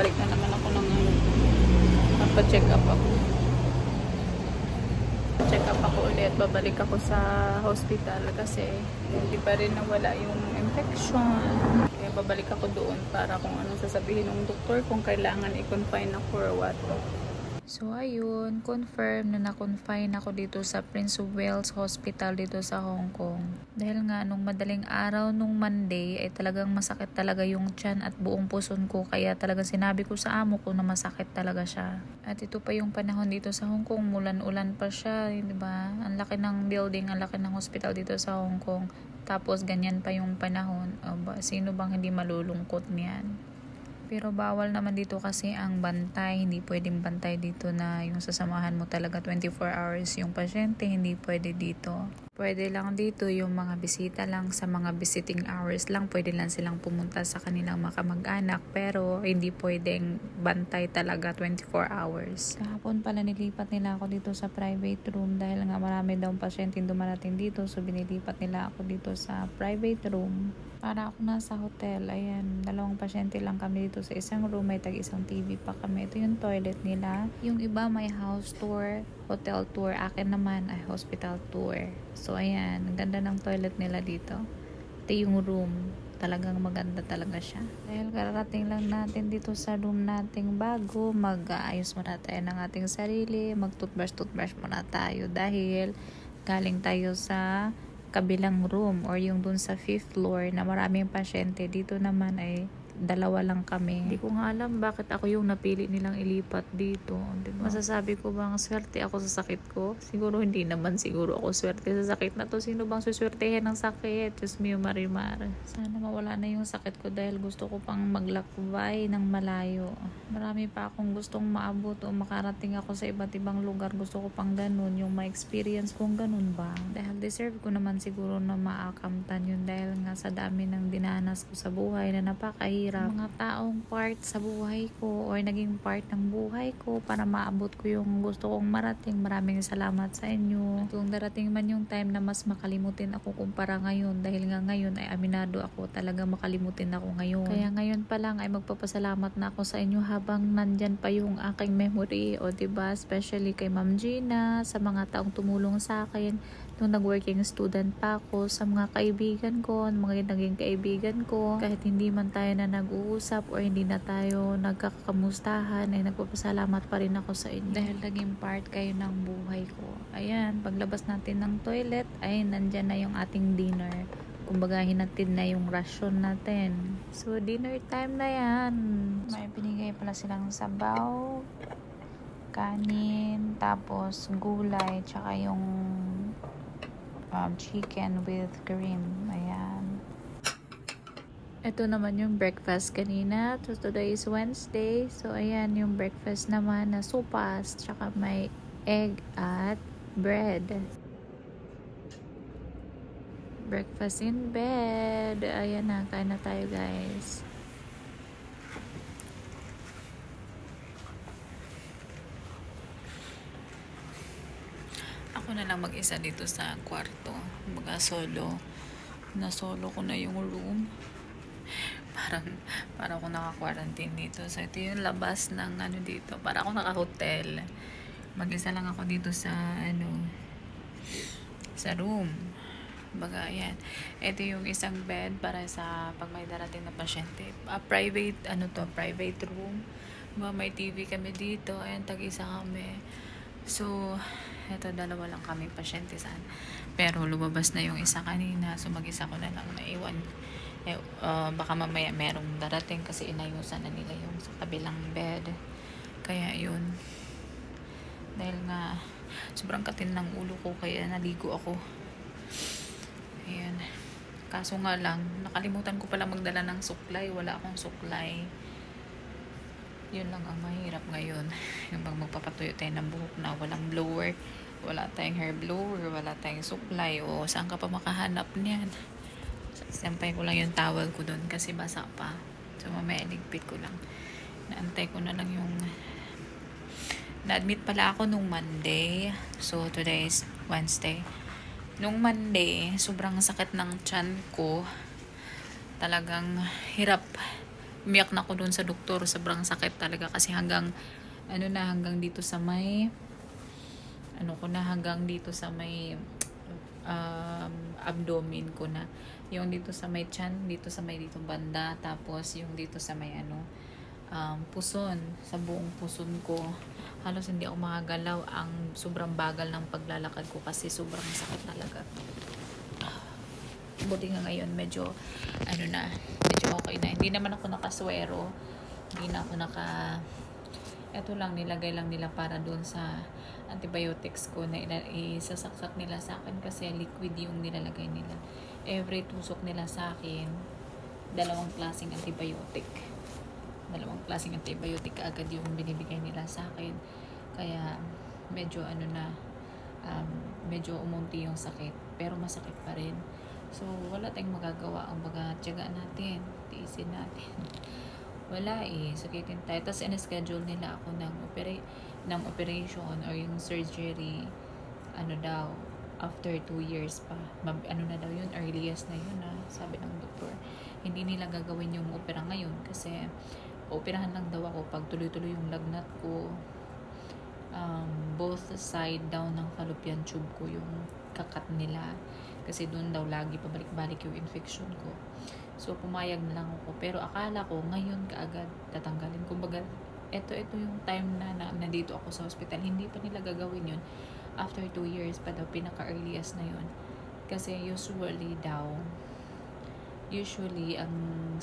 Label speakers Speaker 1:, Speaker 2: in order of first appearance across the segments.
Speaker 1: babalik na naman ako ng ano, magpa-check up ako. Check up ako ulit, babalik ako sa hospital kasi hindi pa rin nawala yung infection. Kaya babalik ako doon para kung ano sasabihin ng doktor, kung kailangan i-confine ako or what. So ayun, confirm na na-confine ako dito sa Prince of Wales Hospital dito sa Hong Kong. Dahil nga nung madaling araw nung Monday ay talagang masakit talaga yung tiyan at buong puson ko, kaya talagang sinabi ko sa amo ko na masakit talaga siya. At ito pa yung panahon dito sa Hong Kong, mulan-ulan pa siya, di ba? Ang laki ng building, ang laki ng hospital dito sa Hong Kong. Tapos ganyan pa yung panahon. Sino bang hindi malulungkot niyan? Pero bawal naman dito kasi ang bantay. Hindi pwedeng bantay dito na yung sasamahan mo talaga 24 hours yung pasyente. Hindi pwede dito. Pwede lang dito yung mga bisita lang sa mga visiting hours lang. Pwede lang silang pumunta sa kanilang mga kamag-anak. Pero hindi pwedeng bantay talaga 24 hours. Kahapon pala nilipat nila ako dito sa private room dahil nga marami daw pasyente dumarating dito. So binilipat nila ako dito sa private room. Para ako nasa hotel. Ayan, 2 pasyente lang kami dito sa isang room. May tag-isang TV pa kami. Ito yung toilet nila. Yung iba may house tour, hotel tour. Akin naman ay hospital tour. So ayan, ang ganda ng toilet nila dito. Ito yung room. Talagang maganda talaga siya. Dahil kararating lang natin dito sa room nating bago, mag-aayos muna tayo ng ating sarili. Mag-toothbrush muna tayo dahil galing tayo sa kabilang room or yung dun sa 5th floor na maraming pasyente. Dito naman ay 2 lang kami. Hindi ko nga alam bakit ako yung napili nilang ilipat dito. Diba? Masasabi ko bang swerte ako sa sakit ko? Siguro hindi naman siguro ako swerte sa sakit na to. Sino bang suswertehin ng sakit? Diyos mio marimar. Sana mawala na yung sakit ko dahil gusto ko pang maglakbay ng malayo. Marami pa akong gustong maabot o makarating ako sa iba't ibang lugar. Gusto ko pang ganun, yung ma-experience kung ganun ba. Dahil deserve ko naman siguro na maakamtan yun dahil nga sa dami ng dinanas ko sa buhay na napakahirap. Mga taong part sa buhay ko or naging part ng buhay ko para maabot ko yung gusto kong marating. Maraming salamat sa inyo. At kung darating man yung time na mas makalimutin ako kumpara ngayon dahil nga ngayon ay aminado ako talaga makalimutin ako ngayon. Kaya ngayon pa lang ay magpapasalamat na ako sa inyo habang nandyan pa yung aking memory o diba, especially kay Ma'am Gina, sa mga taong tumulong sa akin nung nag-working student pa ako, sa mga kaibigan ko, mga naging kaibigan ko, kahit hindi man tayo na nag-uusap or hindi na tayo nagkakamustahan, ay nagpapasalamat pa rin ako sa inyo dahil naging part kayo ng buhay ko. Ayan, paglabas natin ng toilet ay nandyan na yung ating dinner. Kumbaga hinatid na yung ration natin. So dinner time na yan. May binigay pala silang sabaw, kanin, tapos gulay, tsaka yung chicken with cream. Ayan. Ito naman yung breakfast kanina. So today is Wednesday. So ayan yung breakfast naman na sopas, tsaka may egg at bread. Breakfast in bed. Ayan na, kain na tayo guys. Ako na lang mag-isa dito sa kwarto. Mga solo. Na-solo ko na yung room. Parang ako naka-quarantine dito. So ito yung labas ng ano dito. Para ako naka-hotel. Mag-isa lang ako dito sa sa room. Baga, ayan. Ito yung isang bed para sa pag may darating na pasyente. Private room. May TV kami dito. Ayan, tag-isa kami. So, eto 2 lang kami pasyente saan. Pero lumabas na yung isa kanina. So, mag-isa ko na lang naiwan. Baka mamaya merong darating kasi inayusan na nila yung sa kabilang bed. Kaya yun. Dahil nga, sobrang katin ng ulo ko kaya naligo ako. Ayan. Kaso nga lang, nakalimutan ko pala magdala ng suklay. Wala akong suklay. Yun lang ang mahirap ngayon. Yung pag magpapatuyo tayo ng buhok na walang blower, wala tayong hair blower, wala tayong suklay, o saan ka pa makahanap niyan? Sampay ko lang yung towel ko doon kasi basa pa. So mamaya iligpit ko lang. Naantay ko na lang yung na-admit pala ako nung Monday. So today is Wednesday. Nung Monday, sobrang sakit ng tiyan ko. Talagang hirap umiyak na ako doon sa doktor. Sobrang sakit talaga kasi hanggang hanggang dito sa may hanggang dito sa may abdomen ko na. Yung dito sa may tiyan, dito sa may dito banda, tapos yung dito sa may puson, sa buong puson ko. Halos hindi ako makagalaw. Ang sobrang bagal ng paglalakad ko kasi sobrang sakit talaga. Buti nga ngayon medyo medyo okay na. Hindi naman ako nakaswero. Hindi na ako eto lang, nilagay lang nila para doon sa antibiotics ko na isasaksak nila sa akin kasi liquid yung nilalagay nila. Every tusok nila sa akin, dalawang klaseng antibiotic agad yung binibigay nila sa akin. Kaya medyo medyo umunti yung sakit, pero masakit pa rin. So wala tayong magagawa. Ang baga tiyagaan natin, tiisin natin. Wala sakitin tayo. Tapos in-schedule nila ako ng operation or yung surgery daw after 2 years pa. Na daw yun, earliest na yun sabi ng doktor. Hindi nila gagawin yung opera ngayon kasi operahan lang daw ako pag tuloy-tuloy yung lagnat ko, both side down ng fallopian tube ko yung kakat nila kasi doon daw lagi pabalik-balik yung infection ko. So pumayag na lang ako, pero akala ko ngayon kaagad tatanggalin. Kumbaga ito yung time na nandito ako sa hospital. Hindi pa nila gagawin yun. After 2 years pa daw, pinaka-earliest na yun. Kasi usually ang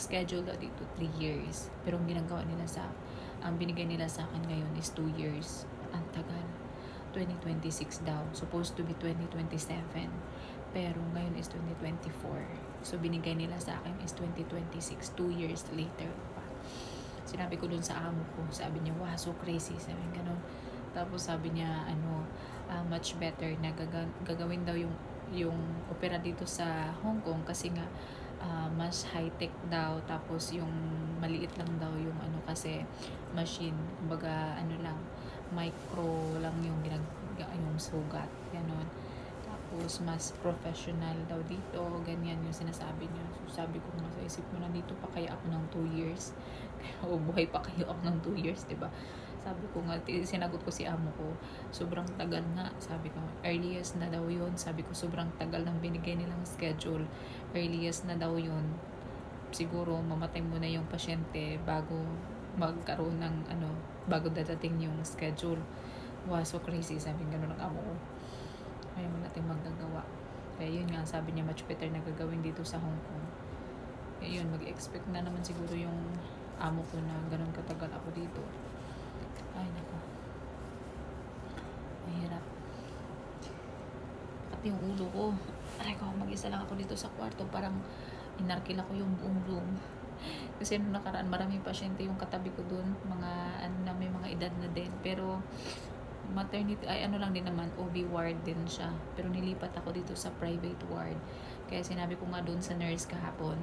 Speaker 1: schedule daw dito 3 years. Pero ang binigay nila sa akin ngayon is 2 years. Ang tagal. 2026 daw. Supposed to be 2027. Pero ngayon is 2024. So binigay nila sa akin is 2026. 2 years later pa. Sinabi ko dun sa amo ko. Sabi niya, wow, so crazy. Sabi niya, ganun. Tapos sabi niya, much better na gagawin daw yung opera dito sa Hong Kong kasi nga mas high-tech daw. Tapos yung maliit lang daw yung kasi machine. Kumbaga lang, micro lang yung sugat. Ganon. Tapos mas professional daw dito. Ganyan yung sinasabi niya. So sabi ko nga sa isip ko, nandito pa kaya ako ng 2 years? O buhay pa kayo ako ng 2 years, diba? Sabi ko nga, sinagot ko si amo ko, sobrang tagal nga. Sabi ko, earliest na daw yun. Sabi ko, sobrang tagal ng binigay nilang schedule. Earliest na daw yun. Siguro, mamatay muna yung pasyente bago magkaroon ng bago dadating yung schedule. Wow, so crazy. Sabi nga ng amo ko. Kaya mo natin magagawa. Kaya yun nga, sabi niya, much better na gagawin dito sa Hong Kong. Kaya yun, mag-expect na naman siguro yung amo ko na ganun katagal ako dito. Ay, nako. Mahirap. Pati yung ulo ko. Aray ko, mag-isa lang ako dito sa kwarto. Parang inarkil ako yung buong room. Kasi nung nakaraan, maraming pasyente yung katabi ko dun. May mga edad na din. Pero, maternity, lang din naman, OB ward din siya. Pero nilipat ako dito sa private ward. Kaya sinabi ko nga dun sa nurse kahapon,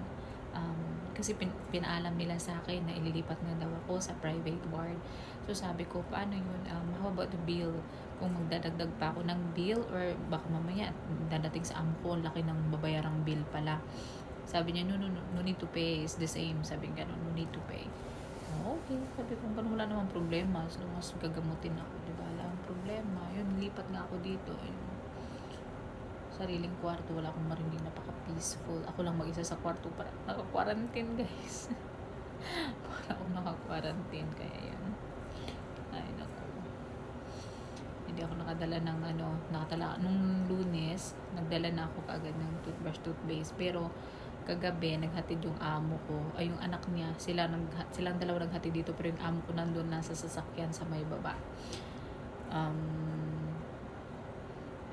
Speaker 1: kasi pinaalam nila sa akin na ililipat na daw ako sa private ward. So sabi ko, paano yun? How about the bill? Kung magdadagdag pa ako ng bill or baka mamaya dadating sa amo ko, laki ng babayarang bill pala. Sabi niya, no need to pay. It's the same. Sabi nga, no need to pay. Okay. Sabi ko, ganun, wala namang problema. So, mas gagamutin ako. Diba? Wala akong problema. Yun, lipat nga ako dito. Sariling kwarto, wala akong marinig, napaka-peaceful. Ako lang mag-isa sa kwarto, para naka-quarantine, guys. Para akong naka-quarantine, kaya yan. Ay, naku. Hindi ako nakadala ng nung Lunes, nagdala na ako kaagad ng toothpaste, pero kagabi, naghatid yung amo ko, ay yung anak niya, silang dalawa naghatid dito, pero yung amo ko nandun nasa sasakyan sa may baba.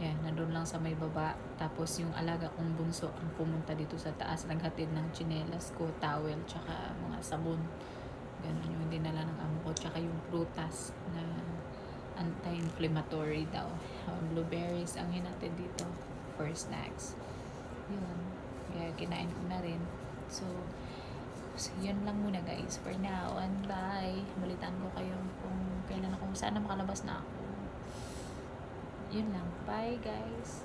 Speaker 1: Yan, nandun lang sa may baba. Tapos yung alaga kong bunso ang pumunta dito sa taas. Naghatid ng tsinelas ko, towel, tsaka mga sabon. Ganun yung dinala ng amo ko. Tsaka yung prutas na anti-inflammatory daw. Blueberries ang hinatid dito for snacks. Yun. Kaya kinain ko na rin. So yun lang muna guys for now. And bye. Balitaan ko kayo kung kailan ako. Sana makalabas na ako. Yun lang. Bye guys.